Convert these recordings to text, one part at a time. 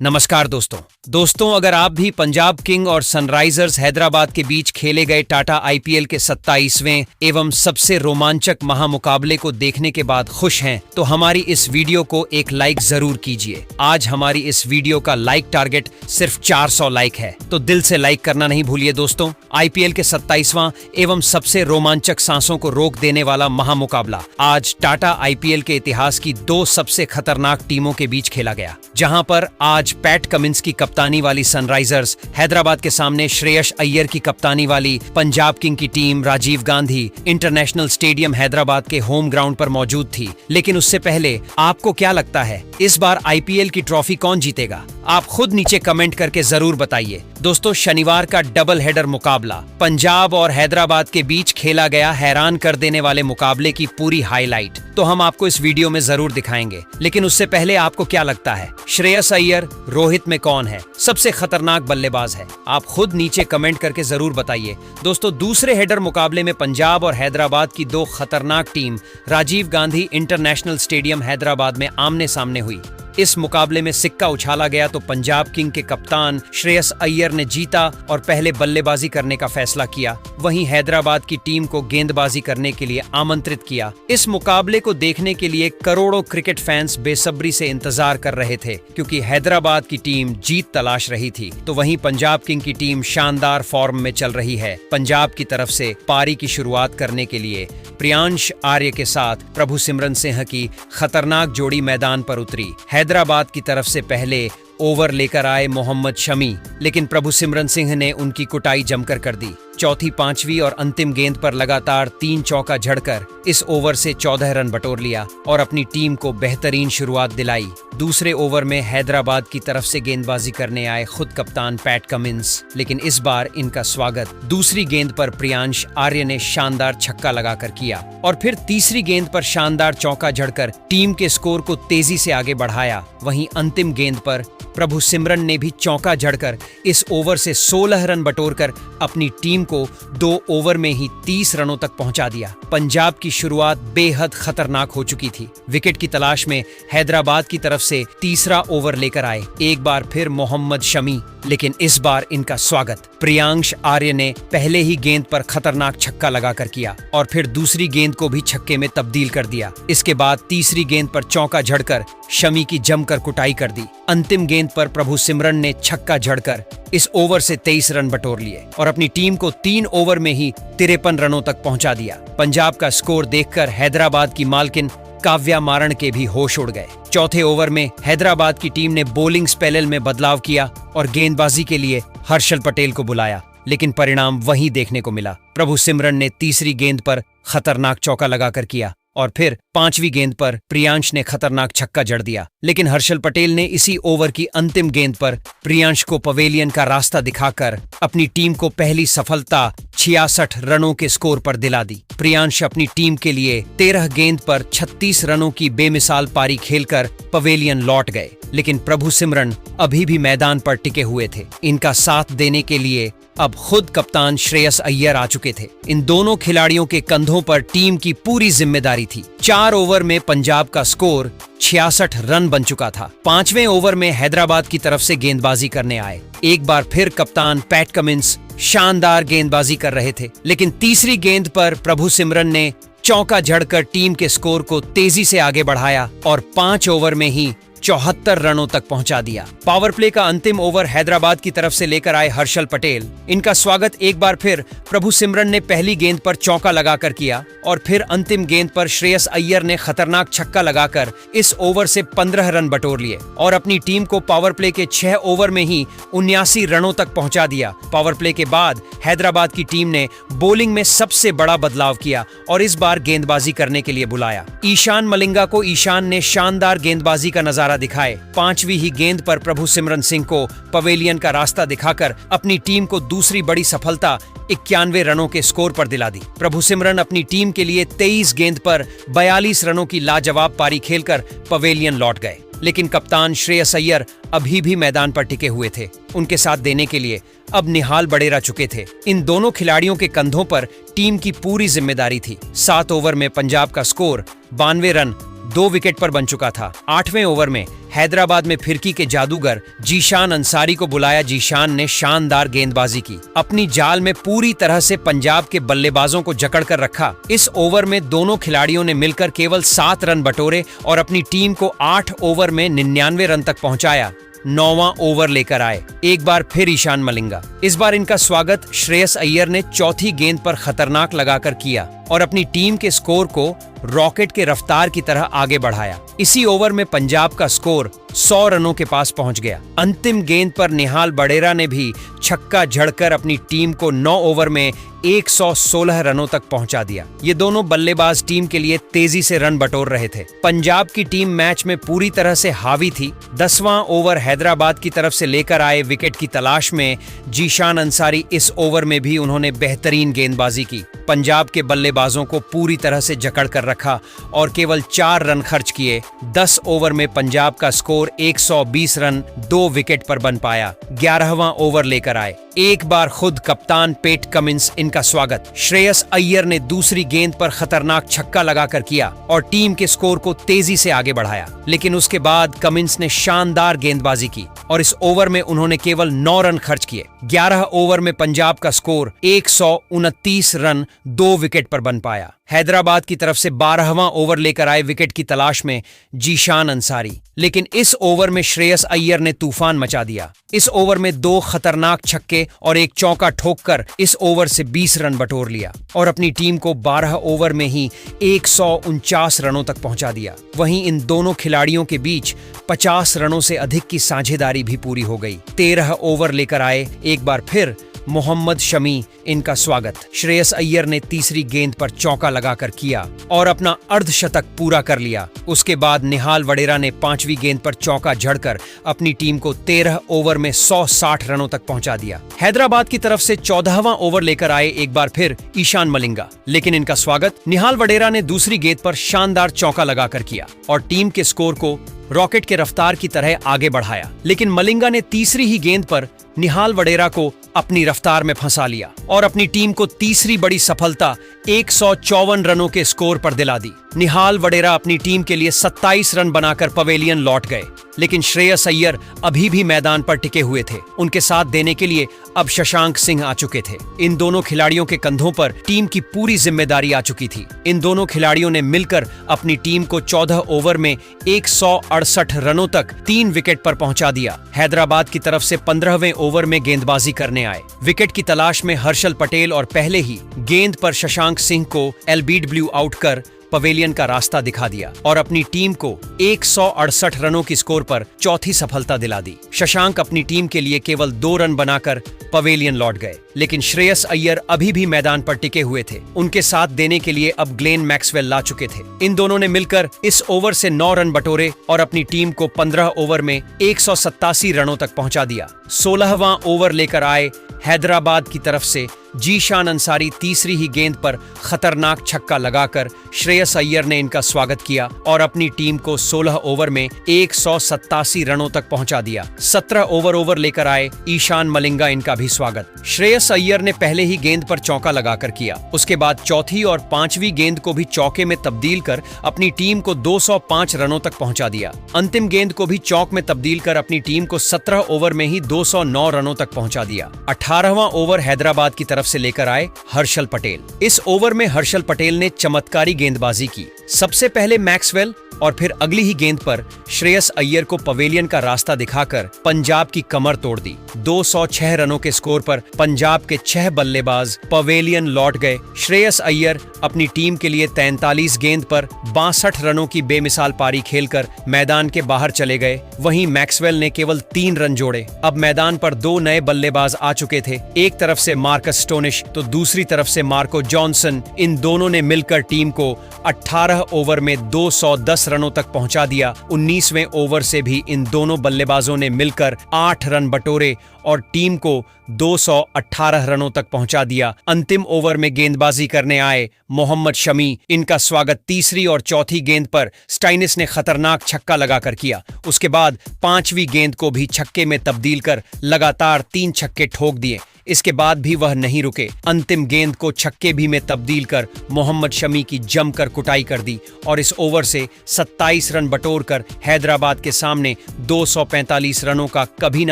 नमस्कार दोस्तों अगर आप भी पंजाब किंग और सनराइजर्स हैदराबाद के बीच खेले गए टाटा आईपीएल के 27वें एवं सबसे रोमांचक महामुकाबले को देखने के बाद खुश हैं तो हमारी इस वीडियो को एक लाइक जरूर कीजिए। आज हमारी इस वीडियो का लाइक टारगेट सिर्फ 400 लाइक है, तो दिल से लाइक करना नहीं भूलिए दोस्तों। आईपीएल के 27वां एवं सबसे रोमांचक सांसों को रोक देने वाला महामुकाबला आज टाटा आईपीएल के इतिहास की दो सबसे खतरनाक टीमों के बीच खेला गया, जहां पर आज पैट कमिंस की कप्तानी वाली सनराइजर्स हैदराबाद के सामने श्रेयस अय्यर की कप्तानी वाली पंजाब किंग की team Rajiv Gandhi international stadium Hyderabad के होम ग्राउंड पर मौजूद थी। लेकिन उससे पहले आपको क्या लगता है इस बार आईपीएल की ट्रॉफी कौन जीतेगा? आप खुद नीचे कमेंट करके जरूर बताइए। दोस्तों, शनिवार का डबल हेडर मुकाबला पंजाब और हैदराबाद के बीच खेला गया हैरान कर देने वाले मुकाबले की पूरी हाईलाइट तो हम आपको इस वीडियो में जरूर दिखाएंगे। लेकिन उससे पहले आपको क्या लगता है श्रेयस अय्यर रोहित में कौन है सबसे खतरनाक बल्लेबाज है? आप खुद नीचे कमेंट करके जरूर बताइए। दोस्तों, दूसरे हेडर मुकाबले में पंजाब और हैदराबाद की दो खतरनाक team Rajiv Gandhi international stadium Hyderabad में आमने सामने हुई। इस मुकाबले में सिक्का उछाला गया तो पंजाब किंग के कप्तान श्रेयस अय्यर ने जीता और पहले बल्लेबाजी करने का फैसला किया। वहीं हैदराबाद की टीम को गेंदबाजी करने के लिए आमंत्रित किया। इस मुकाबले को देखने के लिए करोड़ों क्रिकेट फैंस बेसब्री से इंतजार कर रहे थे, क्योंकि हैदराबाद की टीम जीत तलाश रही थी, तो वहीं पंजाब किंग की टीम शानदार फॉर्म में चल रही है। पंजाब की तरफ से पारी की शुरुआत करने के लिए प्रियांश आर्य के साथ प्रभु सिमरन सिंह की खतरनाक जोड़ी मैदान पर उतरी। हैदराबाद की तरफ से पहले ओवर लेकर आए मोहम्मद शमी, लेकिन प्रभु सिमरन सिंह ने उनकी कुटाई जमकर कर दी। चौथी, पांचवी और अंतिम गेंद पर लगातार 3 चौका झड़कर इस ओवर से 14 रन बटोर लिया और अपनी टीम को बेहतरीन शुरुआत दिलाई। दूसरे ओवर में हैदराबाद की तरफ से गेंदबाजी करने आए खुद कप्तान पैट कमिंस, लेकिन इस बार इनका स्वागत दूसरी गेंद पर प्रियांश आर्य ने शानदार छक्का लगाकर किया और फिर तीसरी गेंद पर शानदार चौका झड़कर टीम के स्कोर को तेजी से आगे बढ़ाया। वहीं अंतिम गेंद पर प्रभु सिमरन ने भी चौका झड़कर इस ओवर से 16 रन बटोरकर अपनी टीम को 2 ओवर में ही 30 रनों तक पहुंचा दिया। पंजाब की शुरुआत बेहद खतरनाक हो चुकी थी। विकेट की तलाश में हैदराबाद की तरफ से तीसरा ओवर लेकर आए एक बार फिर मोहम्मद शमी, लेकिन इस बार इनका स्वागत प्रियांश आर्य ने पहले ही गेंद पर खतरनाक छक्का लगाकर किया और फिर दूसरी गेंद को भी छक्के में तब्दील कर दिया। इसके बाद तीसरी गेंद पर चौका झड़कर शमी की जमकर कुटाई कर दी। अंतिम गेंद पर प्रभु सिमरन ने छक्का झड़कर इस ओवर से 23 रन बटोर लिए और अपनी टीम को 3 ओवर में ही 53 रनों तक पहुंचा दिया। पंजाब का स्कोर देखकर हैदराबाद की मालकिन काव्या मारण के भी होश उड़ गए। चौथे ओवर में हैदराबाद की टीम ने बॉलिंग स्पेल में बदलाव किया और गेंदबाजी के लिए हर्षल पटेल को बुलाया, लेकिन परिणाम वही देखने को मिला। प्रभु सिमरन ने तीसरी गेंद पर खतरनाक चौका लगाकर किया और फिर पांचवी गेंद पर प्रियांश ने खतरनाक छक्का जड़ दिया, लेकिन हर्षल पटेल ने इसी ओवर की अंतिम गेंद पर प्रियांश को पवेलियन का रास्ता दिखाकर अपनी टीम को पहली सफलता 66 रनों के स्कोर पर दिला दी। प्रियांश अपनी टीम के लिए 13 गेंद पर 36 रनों की बेमिसाल पारी खेलकर पवेलियन लौट गए, लेकिन प्रभु सिमरन अभी भी मैदान पर टिके हुए थे। इनका साथ देने के लिए अब खुद कप्तान श्रेयस अय्यर आ चुके थे। इन दोनों खिलाड़ियों के कंधों पर टीम की पूरी जिम्मेदारी थी। 4 ओवर में पंजाब का स्कोर 66 रन बन चुका था। 5वें ओवर में हैदराबाद की तरफ से गेंदबाजी करने आए। एक बार फिर कप्तान पैट कमिंस शानदार गेंदबाजी कर रहे थे, लेकिन तीसरी गेंद पर प्रभु सिमरन ने चौका झड़कर टीम के स्कोर को तेजी से आगे बढ़ाया और 5 ओवर में ही 74 रनों तक पहुंचा दिया। पावर प्ले का अंतिम ओवर हैदराबाद की तरफ से लेकर आए हर्षल पटेल। इनका स्वागत एक बार फिर प्रभु सिमरन ने पहली गेंद पर चौका लगाकर किया और फिर अंतिम गेंद पर श्रेयस अय्यर ने खतरनाक छक्का लगाकर इस ओवर से 15 रन बटोर लिए और अपनी टीम को पावर प्ले के 6 ओवर में ही 79 रनों तक पहुंचा दिया। पावर प्ले के बाद हैदराबाद की टीम ने बॉलिंग में सबसे बड़ा बदलाव किया और इस बार गेंदबाजी करने के लिए बुलाया। ईशान मलिंगा को ईशान ने शानदार गेंदबाजी का नजारा दिखाए। 5वीं ही गेंद पर प्रभु सिमरन सिंह को पवेलियन का रास्ता दिखाकर अपनी टीम को दूसरी बड़ी सफलता 91 रनों के स्कोर पर दिला दी। प्रभु सिमरन अपनी टीम के लिए 23 गेंद पर 42 रनों की लाजवाब पारी खेलकर पवेलियन लौट गए, लेकिन कप्तान श्रेयस अय्यर अभी भी मैदान पर टिके हुए थे। उनके साथ देने के लिए अब निहाल बडेरा चुके थे। इन दोनों खिलाड़ियों के कंधों पर टीम की पूरी जिम्मेदारी थी। 7 ओवर में पंजाब का स्कोर 92 रन 2 विकेट पर बन चुका था। 8वें ओवर में हैदराबाद में फिरकी के जादूगर जीशान अंसारी को बुलाया। जीशान ने शानदार गेंदबाजी की, अपनी जाल में पूरी तरह से पंजाब के बल्लेबाजों को जकड़ कर रखा। इस ओवर में दोनों खिलाड़ियों ने मिलकर केवल 7 रन बटोरे और अपनी टीम को 8 ओवर में 99 रन तक पहुंचाया। 9वां ओवर लेकर आए एक बार फिर ईशान मलिंगा। इस बार इनका स्वागत श्रेयस अय्यर ने चौथी गेंद पर खतरनाक लगाकर किया और अपनी टीम के स्कोर को रॉकेट के रफ्तार की तरह आगे बढ़ाया। इसी ओवर में पंजाब का स्कोर 100 रनों के पास पहुंच गया। अंतिम गेंद पर निहाल वडेरा ने भी छक्का जड़कर अपनी टीम को 9 ओवर में 116 रनों तक पहुंचा दिया। ये दोनों बल्लेबाज टीम के लिए तेजी से रन बटोर रहे थे। पंजाब की टीम मैच में पूरी तरह से हावी थी। 10वां ओवर हैदराबाद की तरफ से लेकर आए विकेट की तलाश में जीशान अंसारी। इस ओवर में भी उन्होंने बेहतरीन गेंदबाजी की, पंजाब के बल्लेबाजों को पूरी तरह से जकड़ कर रखा और केवल 4 रन खर्च किए। 10 ओवर में पंजाब का स्कोर 120 रन 2 विकेट पर बन पाया। 11वां ओवर लेकर आए एक बार खुद कप्तान पेट कमिंस। इनका स्वागत श्रेयस अय्यर ने दूसरी गेंद पर खतरनाक छक्का लगाकर किया और टीम के स्कोर को तेजी से आगे बढ़ाया। लेकिन उसके बाद कमिंस ने शानदार गेंदबाजी की और इस ओवर में उन्होंने केवल 9 रन खर्च किए। 11 ओवर में पंजाब का स्कोर 129 रन 2 विकेट पर बन पाया। हैदराबाद की तरफ से 12वां ओवर लेकर आए विकेट की तलाश में जीशान अंसारी। लेकिन इस ओवर में श्रेयस अय्यर ने तूफान मचा दिया। इस ओवर में 2 खतरनाक छक्के और एक चौका ठोककर इस ओवर से 20 रन बटोर लिया और अपनी टीम को 12 ओवर में ही 149 रनों तक पहुंचा दिया। वहीं इन दोनों खिलाड़ियों के बीच 50 रनों से अधिक की साझेदारी भी पूरी हो गई। 13 ओवर लेकर आए एक बार फिर मोहम्मद शमी। इनका स्वागत श्रेयस अय्यर ने तीसरी गेंद पर चौका लगाकर किया और अपना अर्धशतक पूरा कर लिया। उसके बाद निहाल वडेरा ने 5वीं गेंद पर चौका जड़कर अपनी टीम को 13 ओवर में 160 रनों तक पहुंचा दिया। हैदराबाद की तरफ से 14वां ओवर लेकर आए एक बार फिर ईशान मलिंगा। लेकिन इनका स्वागत निहाल वडेरा ने दूसरी गेंद पर शानदार चौका लगाकर किया और टीम के स्कोर को रॉकेट के रफ्तार की तरह आगे बढ़ाया। लेकिन मलिंगा ने तीसरी ही गेंद पर निहाल वडेरा को अपनी रफ्तार में फंसा लिया और अपनी टीम को तीसरी बड़ी सफलता 154 रनों के स्कोर पर दिला दी। निहाल वडेरा अपनी टीम के लिए 27 रन बनाकर पवेलियन लौट गए। लेकिन श्रेयस अय्यर अभी भी मैदान पर टिके हुए थे। उनके साथ देने के लिए अब शशांक सिंह आ चुके थे। इन दोनों खिलाड़ियों के कंधों पर टीम की पूरी जिम्मेदारी आ चुकी थी। इन दोनों खिलाड़ियों ने मिलकर अपनी टीम को 14 ओवर में 168 रनों तक 3 विकेट पर पहुंचा दिया। हैदराबाद की तरफ से 15वें ओवर में गेंदबाजी करने आए। विकेट की तलाश में हर्षल पटेल और पहले ही गेंद पर शशांक सिंह को एलबीडब्ल्यू आउट कर पवेलियन का रास्ता दिखा दिया और अपनी टीम को 168 रनों की स्कोर पर चौथी सफलता दिला दी। शशांक अपनी टीम के लिए केवल 2 रन बनाकर पवेलियन लौट गए। लेकिन श्रेयस अय्यर अभी भी मैदान पर टिके हुए थे। उनके साथ देने के लिए अब ग्लेन मैक्सवेल ला चुके थे। इन दोनों ने मिलकर इस ओवर से 9 रन बटोरे और अपनी टीम को 15 ओवर में 187 रनों तक पहुंचा दिया। 16वां ओवर लेकर आए हैदराबाद की तरफ से जीशान अंसारी। तीसरी ही गेंद पर खतरनाक छक्का लगाकर श्रेयस अय्यर ने इनका स्वागत किया और अपनी टीम को 16 ओवर में 187 रनों तक पहुंचा दिया। 17 ओवर लेकर आए ईशान मलिंगा। इनका भी स्वागत श्रेयस अय्यर ने पहले ही गेंद पर चौका लगाकर किया। उसके बाद चौथी और 5वीं गेंद को भी चौके में तब्दील कर अपनी टीम को 205 रनों तक पहुंचा दिया। अंतिम गेंद को भी चौक में तब्दील कर अपनी टीम को 17 ओवर में ही 209 रनों तक पहुंचा दिया। 18वां ओवर हैदराबाद की तरफ से लेकर आए हर्षल पटेल। इस ओवर में हर्षल पटेल ने चमत्कारी गेंदबाजी की। सबसे पहले मैक्सवेल और फिर अगली ही गेंद पर श्रेयस अय्यर को पवेलियन का रास्ता दिखाकर पंजाब की कमर तोड़ दी। 206 रनों के स्कोर पर पंजाब के 6 बल्लेबाज पवेलियन लौट गए। श्रेयस अय्यर अपनी टीम के लिए 43 गेंद पर 62 रनों की बेमिसाल पारी खेलकर मैदान के बाहर चले गए। वहीं मैक्सवेल ने केवल 3 रन जोड़े। अब मैदान पर 2 नए बल्लेबाज आ चुके थे। एक तरफ से मार्कस स्टोनिश तो दूसरी तरफ से मार्को जॉनसन। इन दोनों ने मिलकर टीम को 18 ओवर में 210 रनों तक पहुंचा दिया। 19वें ओवर से भी इन दोनों बल्लेबाजों ने मिलकर 8 रन बटोरे और टीम को 218 रनों तक पहुंचा दिया। अंतिम ओवर में गेंदबाजी करने आए मोहम्मद शमी। इनका स्वागत तीसरी और चौथी गेंद पर स्टाइनिस ने खतरनाक छक्का लगाकर किया। उसके बाद 5वीं गेंद को भी छक्के में तब्दील कर लगातार 3 छक्के ठोक दिए। इसके बाद भी वह नहीं रुके। अंतिम गेंद को छक्के भी में तब्दील कर मोहम्मद शमी की जमकर कुटाई कर दी और इस ओवर से 27 रन बटोरकर हैदराबाद के सामने 245 रनों का कभी न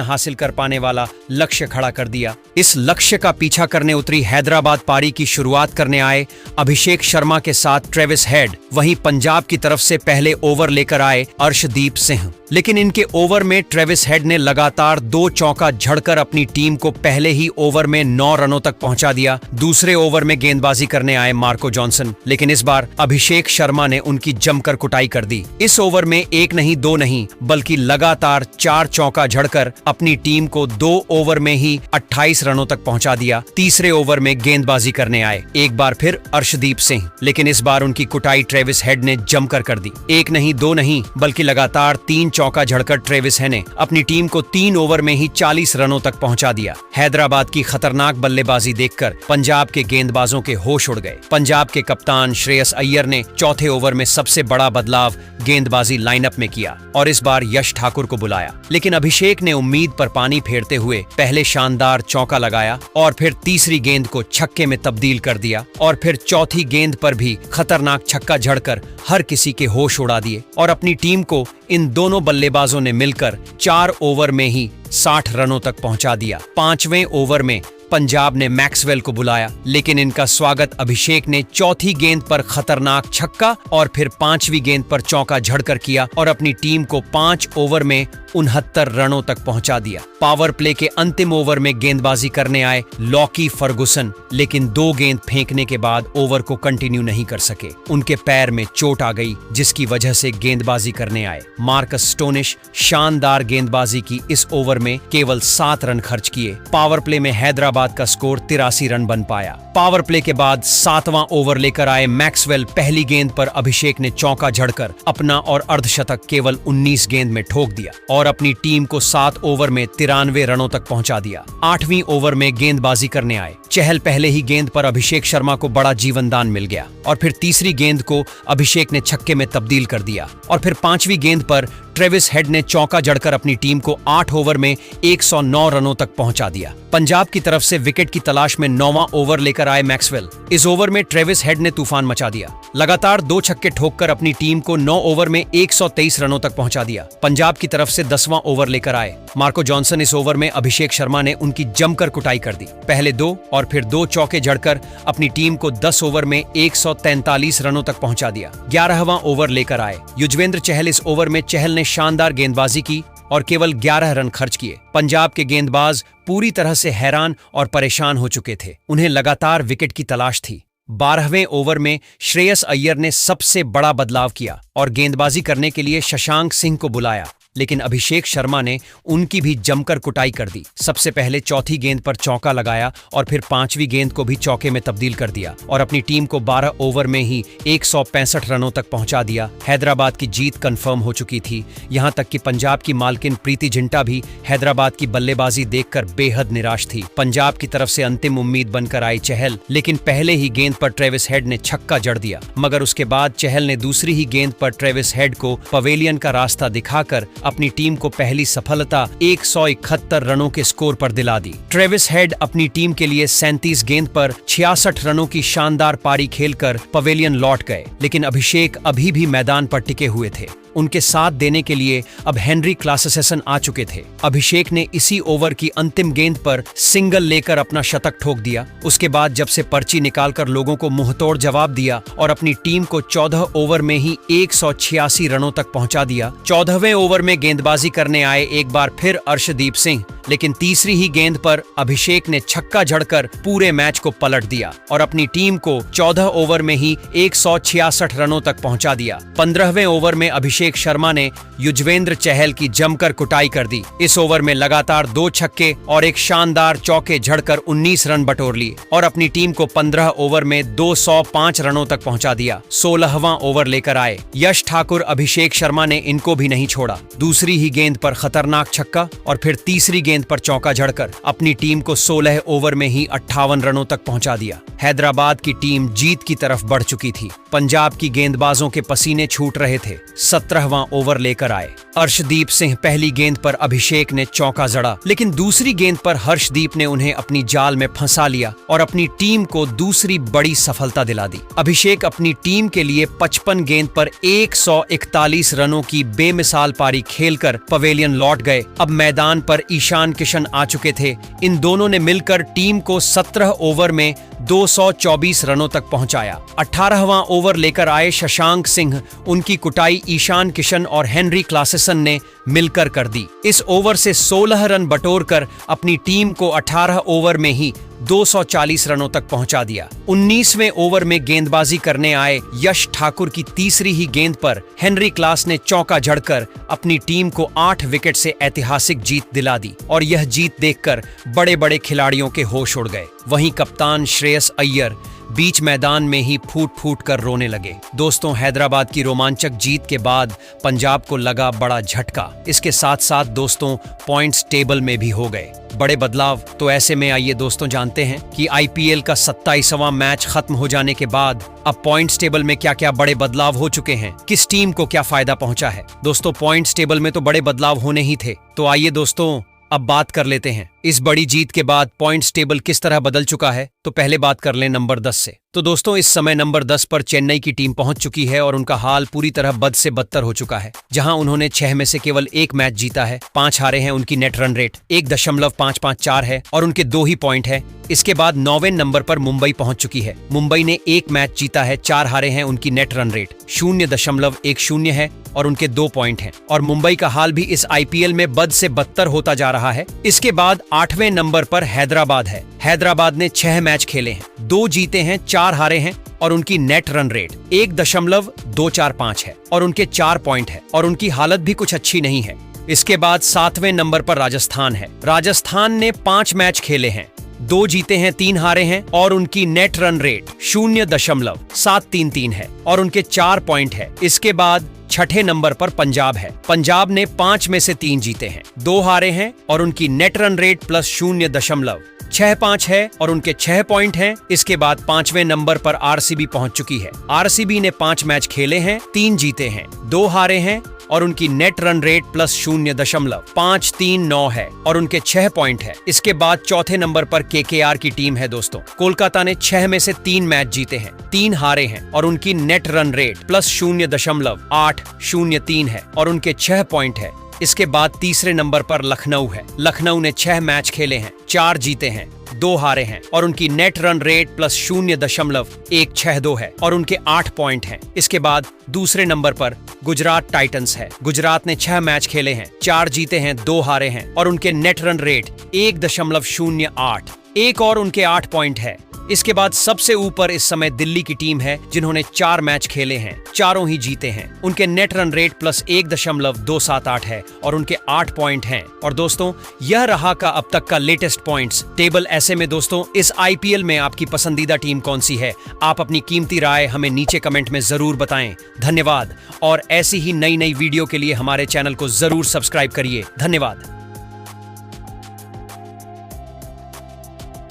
हासिल कर पाने वाला लक्ष्य खड़ा कर दिया। इस लक्ष्य का पीछा करने उतरी हैदराबाद पारी की शुरुआत करने आए अभिषेक शर्मा के साथ ट्रेविस हेड। वहीं पंजाब की तरफ से पहले ओवर लेकर आए अर्शदीप सिंह, लेकिन इनके ओवर में ट्रेविस हेड ने लगातार 2 चौका झड़कर अपनी टीम को पहले ही ओवर में 9 रनों तक पहुंचा दिया। दूसरे ओवर में गेंदबाजी करने आए मार्को जॉनसन, लेकिन इस बार अभिषेक शर्मा ने उनकी जमकर कुटाई कर दी। इस ओवर में 1 नहीं 2 नहीं बल्कि लगातार 4 चौका झड़कर अपनी टीम को 2 ओवर में ही 28 रनों तक पहुंचा दिया। तीसरे ओवर में गेंदबाजी करने आए एक बार फिर अर्शदीप सिंह, लेकिन इस बार उनकी कुटाई ट्रेविस हेड ने जमकर कर दी। 1 नहीं 2 नहीं बल्कि लगातार 3 चौका झड़कर ट्रेविस हेड ने अपनी टीम को 3 ओवर में ही 40 रनों तक पहुंचा दिया। हैदराबाद की खतरनाक बल्लेबाजी देखकर पंजाब के गेंदबाजों के होश उड़ गए। पंजाब के कप्तान श्रेयस अय्यर ने चौथे ओवर में सबसे बड़ा बदलाव गेंदबाजी लाइनअप में किया और इस बार यश ठाकुर को बुलाया, लेकिन अभिषेक ने उम्मीद पर पानी फेरते हुए पहले शानदार चौका लगाया और फिर तीसरी गेंद को छक्के में तब्दील कर दिया और फिर चौथी गेंद पर भी खतरनाक छक्का झड़कर हर किसी के होश उड़ा दिए और अपनी टीम को इन दोनों बल्लेबाजों ने मिलकर 4 ओवर में ही 60 रनों तक पहुंचा दिया। 5वें ओवर में पंजाब ने मैक्सवेल को बुलाया, लेकिन इनका स्वागत अभिषेक ने चौथी गेंद पर खतरनाक छक्का और फिर 5वीं गेंद पर चौका झड़कर किया और अपनी टीम को 5 ओवर में 69 रनों तक पहुंचा दिया। पावर प्ले के अंतिम ओवर में गेंदबाजी करने आए लॉकी फर्गुसन, लेकिन 2 गेंद फेंकने के बाद ओवर को कंटिन्यू नहीं कर सके। उनके पैर में चोट आ गई, जिसकी वजह से गेंदबाजी करने आए मार्कस स्टोनिश शानदार गेंदबाजी की इस ओवर में केवल 7 रन खर्च किए। पावर प्ले में हैदराबाद का स्कोर 83 रन बन पाया। पावर प्ले के बाद 7वां ओवर लेकर आए मैक्सवेल। पहली गेंद पर अभिषेक ने चौका झड़कर अपना और अर्धशतक केवल 19 गेंद में ठोक दिया और अपनी टीम को 7 ओवर में 93 रनों तक पहुंचा दिया। 8वीं ओवर में गेंदबाजी करने आए चहल। पहले ही गेंद पर अभिषेक शर्मा को बड़ा जीवनदान मिल गया और फिर तीसरी गेंद को अभिषेक ने छक्के में तब्दील कर दिया और फिर 5वीं गेंद पर ट्रेविस हेड ने चौका जड़कर अपनी टीम को 8 ओवर में 109 रनों तक पहुंचा दिया। पंजाब की तरफ से विकेट की तलाश में 9वां ओवर लेकर आए मैक्सवेल। इस ओवर में ट्रेविस हेड ने तूफान मचा दिया। लगातार 2 छक्के ठोककर अपनी टीम को 9 ओवर में 123 रनों तक पहुंचा दिया। पंजाब की तरफ से 10वां ओवर लेकर आए मार्को जॉनसन। इस ओवर में अभिषेक शर्मा ने उनकी जमकर कुटाई कर दी। पहले 2 और फिर 2 चौके जड़कर अपनी टीम को 10 ओवर में 143 रनों तक पहुंचा दिया। 11वां ओवर लेकर आए युजवेंद्र चहल। इस ओवर में चहल ने शानदार गेंदबाजी की और केवल 11 रन खर्च किए। पंजाब के गेंदबाज पूरी तरह से हैरान और परेशान हो चुके थे। उन्हें लगातार विकेट की तलाश थी। 12वें ओवर में श्रेयस अय्यर ने सबसे बड़ा बदलाव किया और गेंदबाजी करने के लिए शशांक सिंह को बुलाया, लेकिन अभिषेक शर्मा ने उनकी भी जमकर कुटाई कर दी। सबसे पहले चौथी गेंद पर चौका लगाया और फिर 5वीं गेंद को भी चौके में तब्दील कर दिया और अपनी टीम को 12 ओवर में ही 165 रनों तक पहुंचा दिया। हैदराबाद की जीत कंफर्म हो चुकी थी। यहां तक कि पंजाब की मालकिन प्रीति जिंटा भी हैदराबाद की बल्लेबाजी देखकर बेहद निराश थी। पंजाब की तरफ से अंतिम उम्मीद बनकर आई चहल, लेकिन पहले ही गेंद पर ट्रेविस हेड ने छक्का जड़ दिया, मगर उसके बाद चहल ने दूसरी ही गेंद पर ट्रेविस हेड को पवेलियन का रास्ता दिखाकर अपनी टीम को पहली सफलता 171 रनों के स्कोर पर दिला दी। ट्रेविस हेड अपनी टीम के लिए 37 गेंद पर 66 रनों की शानदार पारी खेलकर पवेलियन लौट गए, लेकिन अभिषेक अभी भी मैदान पर टिके हुए थे। उनके साथ देने के लिए अब हेनरी क्लासेसन आ चुके थे। अभिषेक ने इसी ओवर की अंतिम गेंद पर सिंगल लेकर अपना शतक ठोक दिया। उसके बाद जब से पर्ची निकालकर लोगों को मुंहतोड़ जवाब दिया और अपनी टीम को 14 ओवर में ही 186 रनों तक पहुंचा दिया। 14वें ओवर में गेंदबाजी करने आए एक बार फिर अर्शदीप सिंह, लेकिन तीसरी ही गेंद पर अभिषेक ने छक्का जड़कर पूरे मैच को पलट दिया और अपनी टीम को 14 ओवर में ही 166 रनों तक पहुंचा दिया। 15वें ओवर में अभिषेक शर्मा ने युजवेंद्र चहल की जमकर कुटाई कर दी। इस ओवर में लगातार 2 छक्के और एक शानदार चौके झड़कर 19 रन बटोर लिए और अपनी टीम को 15 ओवर में 205 रनों तक पहुंचा दिया। 16वां ओवर लेकर आए यश ठाकुर। अभिषेक शर्मा ने इनको भी नहीं छोड़ा। दूसरी ही गेंद पर खतरनाक छक्का और फिर तीसरी गेंद पर चौका झड़कर अपनी टीम को 16 ओवर में ही 58 रनों तक पहुंचा दिया। हैदराबाद की टीम जीत की तरफ बढ़ चुकी थी। पंजाब की गेंदबाजों के पसीने छूट रहे थे। 17वां ओवर लेकर आए अर्शदीप सिंह पहली गेंद पर अभिषेक ने चौका जड़ा, लेकिन दूसरी गेंद पर हर्षदीप ने उन्हें अपनी जाल में फंसा लिया और अपनी टीम को दूसरी बड़ी सफलता दिला दी। अभिषेक अपनी टीम के लिए 55 गेंद पर 141 रनों की बेमिसाल पारी खेलकर पवेलियन लौट गए। अब मैदान पर ईशान किशन आ चुके थे। इन दोनों ने मिलकर टीम को 17 ओवर में 224 रनों तक पहुंचाया। 18वां ओवर लेकर आए शशांक सिंह, उनकी कुटाई ईशान किशन और हेनरी क्लासेसन ने मिलकर कर दी। इस ओवर से 16 रन बटोरकर अपनी टीम को 18 ओवर में ही 240 रनों तक पहुंचा दिया। 19वें ओवर में गेंदबाजी करने आए यश ठाकुर की तीसरी ही गेंद पर हेनरी क्लास ने चौका जड़कर अपनी टीम को 8 विकेट से ऐतिहासिक जीत दिला दी और यह जीत देखकर बड़े बड़े खिलाड़ियों के होश उड़ गए। वहीं कप्तान श्रेयस अय्यर बीच मैदान में ही फूट फूट कर रोने लगे। दोस्तों, हैदराबाद की रोमांचक जीत के बाद पंजाब को लगा बड़ा झटका। इसके साथ साथ दोस्तों पॉइंट्स टेबल में भी हो गए बड़े बदलाव। तो ऐसे में आइए दोस्तों जानते हैं कि आईपीएल का 27वां मैच खत्म हो जाने के बाद अब पॉइंट्स टेबल में क्या क्या बड़े बदलाव हो चुके हैं, किस टीम को क्या फायदा पहुंचा है। दोस्तों, पॉइंट्स टेबल में तो बड़े बदलाव होने ही थे, तो आइए दोस्तों अब बात कर लेते हैं इस बड़ी जीत के बाद पॉइंट्स टेबल किस तरह बदल चुका है। तो पहले बात कर लें नंबर 10 से। तो दोस्तों, इस समय नंबर 10 पर चेन्नई की टीम पहुंच चुकी है और उनका हाल पूरी तरह बद से बदतर हो चुका है। जहां उन्होंने 6 में से केवल 1 मैच जीता है, 5 हारे हैं। उनकी नेट रन रेट 1.554 है और उनके 2 ही पॉइंट है। इसके बाद 9वें नंबर पर मुंबई पहुंच चुकी है। मुंबई ने 1 मैच जीता है, 4 हारे हैं। उनकी नेट रन रेट 0.10 है और उनके 2 पॉइंट हैं। और मुंबई का हाल भी इस आईपीएल में बद से बदतर होता जा रहा है। इसके बाद 8वें नंबर पर हैदराबाद है। हैदराबाद ने 6 मैच खेले हैं, 2 जीते हैं, 4 हारे हैं और उनकी नेट रन रेट 1.245 है और उनके 4 पॉइंट है और उनकी हालत भी कुछ अच्छी नहीं है। इसके बाद 7वें नंबर पर राजस्थान है। राजस्थान ने 5 मैच खेले हैं, 2 जीते हैं, 3 हारे हैं और उनकी नेट रन रेट 0.733 है और उनके 4 पॉइंट है। इसके बाद 6ठे नंबर पर पंजाब है। पंजाब ने 5 में से 3 जीते हैं, 2 हारे हैं और उनकी नेट रन रेट प्लस 0.65 है और उनके 6 पॉइंट हैं। इसके बाद 5वें नंबर पर आरसीबी पहुंच चुकी है। आरसीबी ने 5 मैच खेले हैं, 3 जीते हैं, 2 हारे हैं और उनकी नेट रन रेट प्लस 0.539 है और उनके 6 पॉइंट है। इसके बाद 4थे नंबर पर केकेआर की टीम है। दोस्तों, कोलकाता ने 6 में से 3 मैच जीते हैं, 3 हारे हैं और उनकी नेट रन रेट प्लस 0.803 है और उनके 6 पॉइंट है। इसके बाद 3रे नंबर पर लखनऊ है। लखनऊ ने 6 मैच खेले हैं, 4 जीते हैं, 2 हारे हैं और उनकी नेट रन रेट प्लस 0.162 है और उनके 8 पॉइंट हैं। इसके बाद दूसरे नंबर पर गुजरात टाइटंस है। गुजरात ने 6 मैच खेले हैं, 4 जीते हैं, 2 हारे हैं और उनके नेट रन रेट 1.08, एक और उनके 8 पॉइंट है। इसके बाद सबसे ऊपर इस समय दिल्ली की टीम है, जिन्होंने 4 मैच खेले हैं, 4 ही जीते हैं। उनके नेट रन रेट प्लस 1.278 है और उनके 8 पॉइंट हैं। और दोस्तों, यह रहा का अब तक का लेटेस्ट पॉइंट्स टेबल। ऐसे में दोस्तों, इस आईपीएल में आपकी पसंदीदा टीम कौन सी है? आप अपनी कीमती राय हमें नीचे कमेंट में जरूर बताएं। धन्यवाद। और ऐसी ही नई नई वीडियो के लिए हमारे चैनल को जरूर सब्सक्राइब करिए। धन्यवाद।